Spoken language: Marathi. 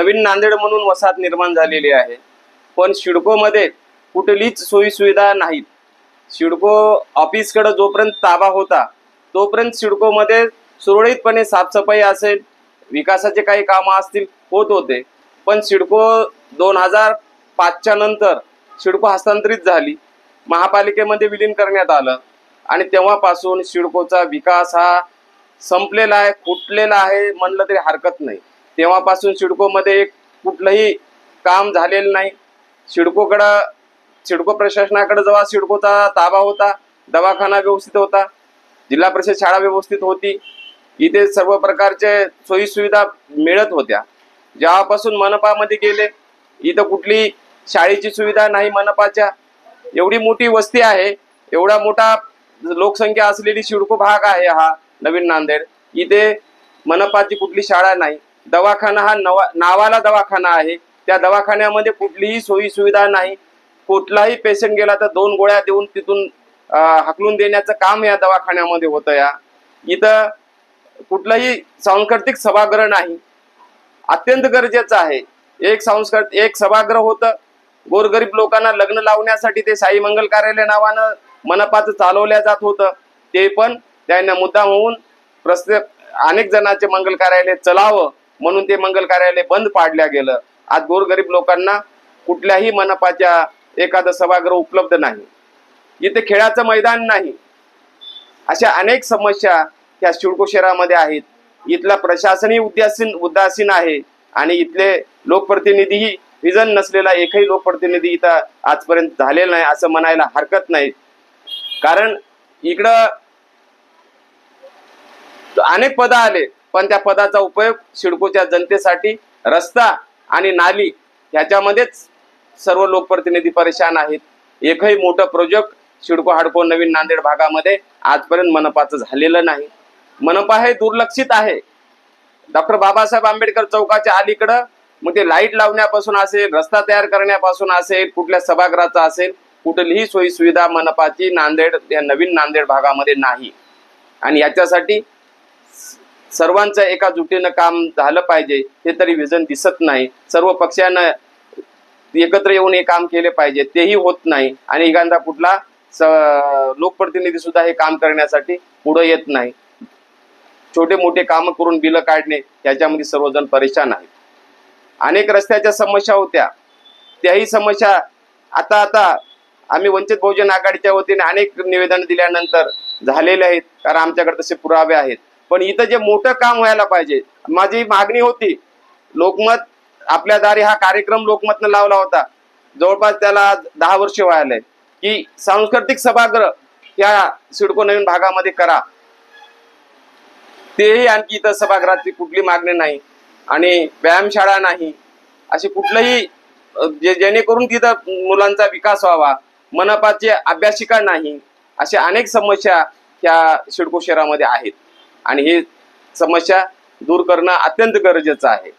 नवीन नांदेड म्हणून वसाहत निर्माण झालेली आहे, पण सिडकोमध्ये कुठलीच सोयी सुविधा नाहीत। सिडको ऑफिसकडे जोपर्यंत ताबा होता तोपर्यंत सिडकोमध्ये सुरळीतपणे साफसफाई असेल, विकासाचे काही कामं असतील होत होते। पण सिडको 2005च्या नंतर सिडको हस्तांतरित झाली, महापालिकेमध्ये विलीन करण्यात आलं आणि तेव्हापासून सिडकोचा विकास हा संपलेला आहे, फुटलेला आहे म्हणलं तरी हरकत नाही। तेव्हापासून सिडकोमध्ये एक कुठलंही काम झालेलं नाही। सिडको प्रशासनाकडे जेव्हा सिडकोचा ताबा होता, दवाखाना व्यवस्थित होता, जिल्हा परिषद शाळा व्यवस्थित होती, इथे सर्व प्रकारचे सोयी सुविधा मिळत होत्या। जेव्हापासून मनपामध्ये गेले इथं कुठली शाळेची सुविधा नाही। मनपाच्या एवढी मोठी वस्ती आहे, एवढा मोठा लोकसंख्या असलेली सिडको भाग आहे हा नवीन नांदेड, इथे मनपाची कुठली शाळा नाही। दवाखाना हा नावाला दवाखाना आहे, त्या दवाखान्यामध्ये कुठलीही सोयी सुविधा नाही। कुठलाही पेशंट गेला तर 2 गोळ्या देऊन तिथून हाकलून देण्याचं काम या दवाखान्यामध्ये होतं। इथं कुठलंही सांस्कृतिक सभागृह नाही, अत्यंत गरजेचं आहे। एक सभागृह होतं, गोरगरीब लोकांना लग्न लावण्यासाठी ते साई मंगल कार्यालय नावानं मनपाचं चालवल्या जात होतं, ते पण त्यांना मुद्दाम होऊन अनेक जणांचे मंगल कार्यालय चलावं म्हणून ते मंगल कार्यालय बंद पाडल्या गेलं। आज गोरगरीब लोकांना कुठल्याही मनपाच्या एखादं सभागृह उपलब्ध नाही, इथे खेळाचं मैदान नाही। अशा अनेक समस्या ह्या सिडको शहरामध्ये आहेत। इथला प्रशासनही उदासीन आहे आणि इथले लोकप्रतिनिधीही विजन नसलेला एकही लोकप्रतिनिधी इथं आजपर्यंत झालेला नाही असं म्हणायला हरकत नाही। कारण इकडं अनेक पद आले, पण त्या पदाचा उपयोग सिडकोच्या जनतेसाठी रस्ता आणि नाली ह्याच्यामध्येच सर्व लोकप्रतिनिधी परेशान आहेत। एकही मोठं प्रोजेक्ट सिडको हाडको नवीन नांदेड भागामध्ये आजपर्यंत मनपाचं झालेलं नाही। मनपा हे दुर्लक्षित आहे। डॉक्टर बाबासाहेब आंबेडकर चौकाच्या अलीकडं मग ते लाईट लावण्यापासून असेल, रस्ता तयार करण्यापासून असेल, कुठल्या सभागृहाचा असेल, कुठलीही सोयी सुविधा मनपाची नांदेड या नवीन नांदेड भागामध्ये नाही। आणि याच्यासाठी सर्वांचं एका जुटीनं काम झालं पाहिजे, हे तरी विजन दिसत नाही। सर्व पक्षांना एकत्र येऊन हे काम केले पाहिजे, तेही होत नाही आणि एखादा कुठला लोकप्रतिनिधी सुद्धा हे काम करण्यासाठी पुढे येत नाही। छोटे मोठे काम करून बिलं काढणे याच्यामध्ये सर्वजण परेशान आहेत। अनेक रस्त्याच्या समस्या होत्या, त्याही समस्या आता आम्ही वंचित बहुजन आघाडीच्या वतीने अनेक निवेदन दिल्यानंतर झालेले आहेत, कारण आमच्याकडे तसे पुरावे आहेत। पण इथं जे मोठं काम व्हायला पाहिजे, माझी मागणी होती, लोकमत आपल्या दारी हा कार्यक्रम लोकमतनं लावला होता, जवळपास त्याला 10 वर्ष व्हायला, की सांस्कृतिक सभागृह या सिडको नवीन भागामध्ये करा। तेही आणखी इथं सभागृहाची कुठली मागणी नाही आणि व्यायामशाळा नाही, अशी कुठलंही जेणेकरून तिथं मुलांचा विकास व्हावा, मनपाची अभ्यासिका नाही, अशा अनेक समस्या या सिडको शहरामध्ये आहेत आणि ही समस्या दूर करणं अत्यंत गरजेचं आहे।